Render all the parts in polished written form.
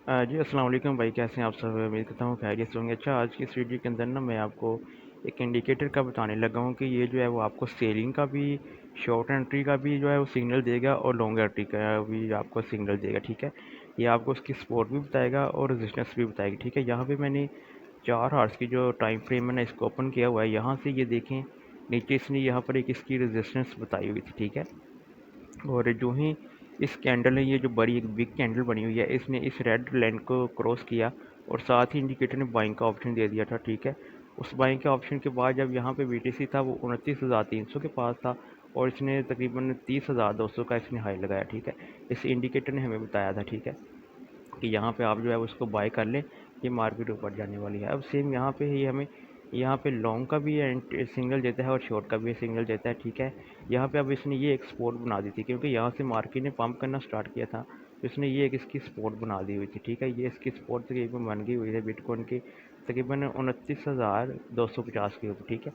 जी अस्सलाम वालेकुम भाई, कैसे हैं आप सब? उम्मीद करता हूँ खैरियत से होंगे। अच्छा, आज की इस वीडियो के अंदर ना मैं आपको एक इंडिकेटर का बताने लगा हूँ कि ये जो है वो आपको सेलिंग का भी, शॉर्ट एंट्री का भी जो है वो सिग्नल देगा और लॉन्ग एंट्री का भी आपको सिग्नल देगा। ठीक है, ये आपको उसकी सपोर्ट भी बताएगा और रेजिस्टेंस भी बताएगी। ठीक है, यहाँ पे मैंने 4 आवर्स की जो टाइम फ्रेम है ना इसको ओपन किया हुआ है। यहाँ से ये देखें, नीचे इसने यहाँ पर एक इसकी रेजिस्टेंस बताई हुई थी। ठीक है, और जो ही इस कैंडल ने, ये जो बड़ी एक बिग कैंडल बनी हुई है, इसने इस रेड लाइन को क्रॉस किया और साथ ही इंडिकेटर ने बाइंग का ऑप्शन दे दिया था। ठीक है, उस बाइंग के ऑप्शन के बाद जब यहाँ पे बीटीसी था वो 29,300 के पास था और इसने तकरीबन 30,200 का इसने हाई लगाया। ठीक है, इस इंडिकेटर ने हमें बताया था, ठीक है, कि यहाँ पे आप जो है उसको बाय कर लें, ये मार्केट ऊपर जाने वाली है। अब सेम यहाँ पे ही हमें, यहाँ पे लॉन्ग का भी सिग्नल देता है और शॉर्ट का भी सिग्नल देता है। ठीक है, यहाँ पे अब इसने ये एक स्पॉट बना दी थी क्योंकि यहाँ से मार्केट ने पंप करना स्टार्ट किया था, तो इसने ये एक इसकी स्पॉट बना दी हुई थी। ठीक है, ये इसकी स्पॉट तकरीबन बन गई हुई है बिटकॉइन की तकरीबन 29,250 के ऊपर। ठीक है,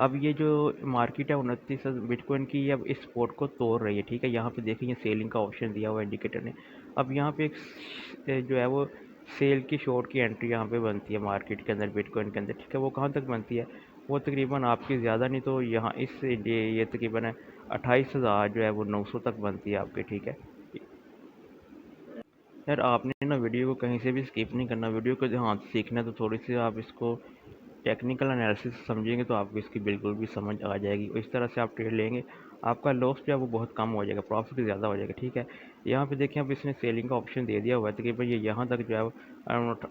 अब ये जो मार्केट है 29 बिटकॉइन की, अब इस सपोर्ट को तोड़ रही है। ठीक है, यहाँ पे देखिए सेलिंग का ऑप्शन दिया हुआ है इंडिकेटर ने। अब यहाँ पे एक जो है वो सेल की, शॉर्ट की एंट्री यहाँ पे बनती है मार्केट के अंदर, बिटकॉइन के अंदर। ठीक है, वो कहाँ तक बनती है? वो तकरीबन आपकी ज़्यादा नहीं तो यहाँ इस ये तकरीबन है 28,000 जो है वो 900 तक बनती है आपके। ठीक है यार, आपने ना वीडियो को कहीं से भी स्किप नहीं करना, वीडियो को ध्यान से सीखना है। तो थोड़ी सी आप इसको टेक्निकल एनालिसिस समझेंगे तो आपको इसकी बिल्कुल भी समझ आ जाएगी और इस तरह से आप ट्रेड लेंगे, आपका लॉस जो है वो बहुत कम हो जाएगा, प्रॉफिट ज़्यादा हो जाएगा। ठीक है, यहाँ पे देखें, अब इसने सेलिंग का ऑप्शन दे दिया हुआ है तकरीबन ये यहाँ तक जो है वो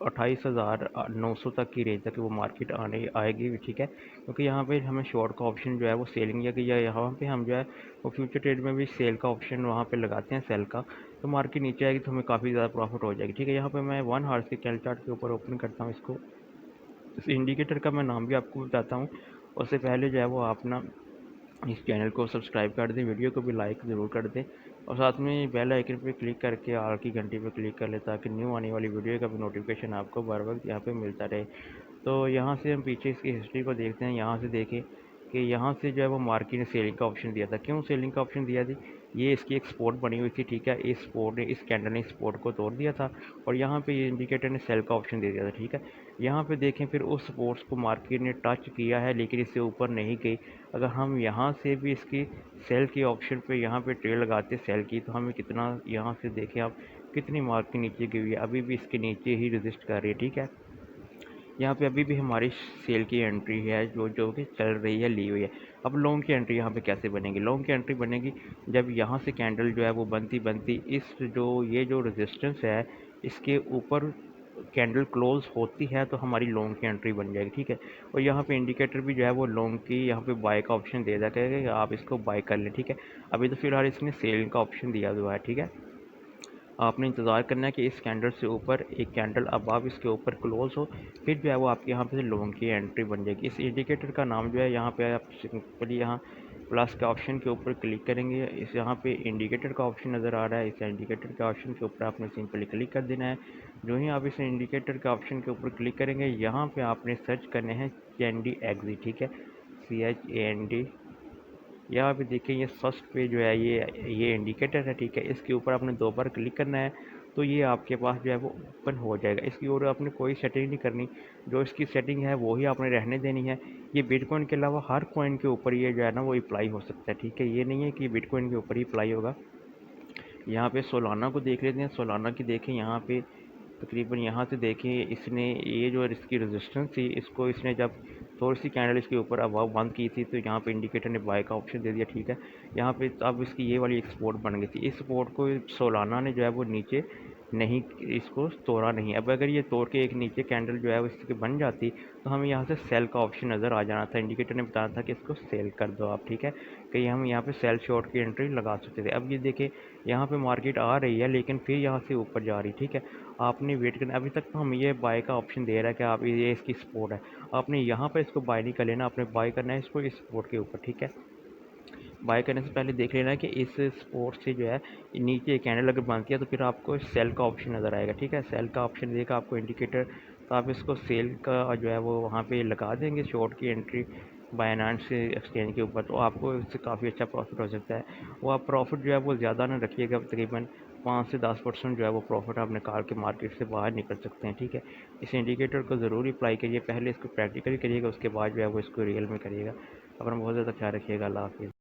28,900 तक की रेंज तक वो मार्केट आने आएगी भी। ठीक है, क्योंकि यहाँ पे हमें शॉर्ट का ऑप्शन जो है वो सेलिंग, या यहाँ पे हम जो है वो फ्यूचर ट्रेड में भी सेल का ऑप्शन वहाँ पे लगाते हैं, सेल का, तो मार्केट नीचे आएगी तो हमें काफ़ी ज़्यादा प्रॉफिट हो जाएगी। ठीक है, यहाँ पे मैं 1 आवर्स के कैंडल चार्ट के ऊपर ओपन करता हूँ इसको। इस इंडिकेटर का मैं नाम भी आपको बताता हूँ। उससे पहले जो है वो आप ना इस चैनल को सब्सक्राइब कर दें, वीडियो को भी लाइक ज़रूर कर दें और साथ में बेल आइकन पे क्लिक करके आल की घंटी पे क्लिक कर लें ताकि न्यू आने वाली वीडियो का भी नोटिफिकेशन आपको बर वक्त यहाँ पे मिलता रहे। तो यहाँ से हम पीछे इसकी हिस्ट्री को देखते हैं। यहाँ से देखें कि यहाँ से जो है वो मार्केट ने सेलिंग का ऑप्शन दिया था। क्यों सेलिंग का ऑप्शन दिया थी? ये इसकी एक सपोर्ट बनी हुई थी। ठीक है, इस सपोर्ट ने, इस कैंडल ने सपोर्ट को तोड़ दिया था और यहाँ पे ये इंडिकेटर ने सेल का ऑप्शन दे दिया था। ठीक है, यहाँ पे देखें, फिर उस सपोर्ट्स को मार्केट ने टच किया है लेकिन इससे ऊपर नहीं गई। अगर हम यहाँ से भी इसकी सेल के ऑप्शन पे यहाँ पे ट्रेड लगाते सेल की, तो हमें कितना, यहाँ से देखें आप, कितनी मार्केट नीचे गई हुई है, अभी भी इसके नीचे ही रजिस्ट कर रही है। ठीक है, यहाँ पे अभी भी हमारी सेल की एंट्री है जो जो कि चल रही है, ली हुई है। अब लॉन्ग की एंट्री यहाँ पे कैसे बनेगी? लॉन्ग की एंट्री बनेगी जब यहाँ से कैंडल जो है वो बनती बनती इस जो ये जो रेजिस्टेंस है इसके ऊपर कैंडल क्लोज होती है तो हमारी लॉन्ग की एंट्री बन जाएगी। ठीक है, और यहाँ पे इंडिकेटर भी जो है वो लॉन्ग की, यहाँ पे बाय का ऑप्शन दे देता है कि आप इसको बाय कर लें। ठीक है, अभी तो फिलहाल इसने सेल का ऑप्शन दिया हुआ है। ठीक है, आपने इंतज़ार करना है कि इस कैंडल से ऊपर एक कैंडल अब आप इसके ऊपर क्लोज हो, फिर जो है वो आपके यहाँ पे लॉन्ग की एंट्री बन जाएगी। इस इंडिकेटर का नाम जो है, यहाँ पे आप सिंपली यहाँ प्लस के ऑप्शन के ऊपर क्लिक करेंगे, इस यहाँ पे इंडिकेटर का ऑप्शन नज़र आ रहा है, इस इंडिकेटर के ऑप्शन के ऊपर आपने सिंपली क्लिक कर देना है। जो ही आप इस इंडिकेटर के ऑप्शन के ऊपर क्लिक करेंगे, यहाँ पे आपने सर्च करने हैं कैंडी एग्जी। ठीक है, CHAND, यहाँ पे देखिए ये फर्स्ट पे जो है ये इंडिकेटर है। ठीक है, इसके ऊपर आपने 2 बार क्लिक करना है तो ये आपके पास जो है वो ओपन हो जाएगा। इसकी और आपने कोई सेटिंग नहीं करनी, जो इसकी सेटिंग है वो ही आपने रहने देनी है। ये बिटकॉइन के अलावा हर कॉइन के ऊपर ये जो है ना वो अप्लाई हो सकता है। ठीक है, ये नहीं है कि बिटकॉइन के ऊपर ही अप्लाई होगा। यहाँ पे सोलाना को देख लेते हैं। सोलाना की देखें, यहाँ पे तकरीबन यहाँ से देखें, इसने ये जो इसकी रेजिस्टेंस थी इसको इसने जब थोड़ी सी कैंडल इसके ऊपर अबाव बंद की थी तो यहाँ पे इंडिकेटर ने बाय का ऑप्शन दे दिया। ठीक है, यहाँ पे अब इसकी ये वाली एक सपोर्ट बन गई थी। इस सपोर्ट को सोलाना ने जो है वो नीचे नहीं, इसको तोड़ा नहीं। अब अगर ये तोड़ के एक नीचे कैंडल जो है वो इसकी बन जाती तो हमें यहाँ से सेल का ऑप्शन नज़र आ जाना था। इंडिकेटर ने बताया था कि इसको सेल कर दो आप। ठीक है, कि हम यहाँ पे सेल शॉर्ट की एंट्री लगा सकते थे। अब ये देखें, यहाँ पे मार्केट आ रही है लेकिन फिर यहाँ से ऊपर जा रही। ठीक है, आपने वेट करना, अभी तक तो हमें ये बाय का ऑप्शन दे रहा है कि आप, ये इसकी सपोर्ट है, आपने यहाँ पर इसको बाय नहीं कर लेना, आपने बाय करना है इसको इस सपोर्ट के ऊपर। ठीक है, बाय करने से पहले देख लेना है कि इस सपोर्ट से जो है नीचे कैंडल अगर बनती है तो फिर आपको सेल का ऑप्शन नज़र आएगा। ठीक है, सेल का ऑप्शन देगा आपको इंडिकेटर, तो आप इसको सेल का जो है वो वहाँ पे लगा देंगे शॉर्ट की एंट्री बायनांस एक्सचेंज के ऊपर, तो आपको इससे काफ़ी अच्छा प्रॉफिट हो सकता है। वो आप प्रॉफिट जो है वो ज़्यादा ना रखिएगा, तकरीबन 5 से 10% जो है वो प्रॉफिट आप निकाल के मार्केट से बाहर निकल सकते हैं। ठीक है, इस इंडिकेटर को ज़रूर अप्लाई करिए, पहले इसको प्रैक्टिकली करिएगा, उसके बाद जो है वो इसको रियल में करिएगा। अपना बहुत ज़्यादा ख्याल रखिएगा। अल्लाह हाफिज़।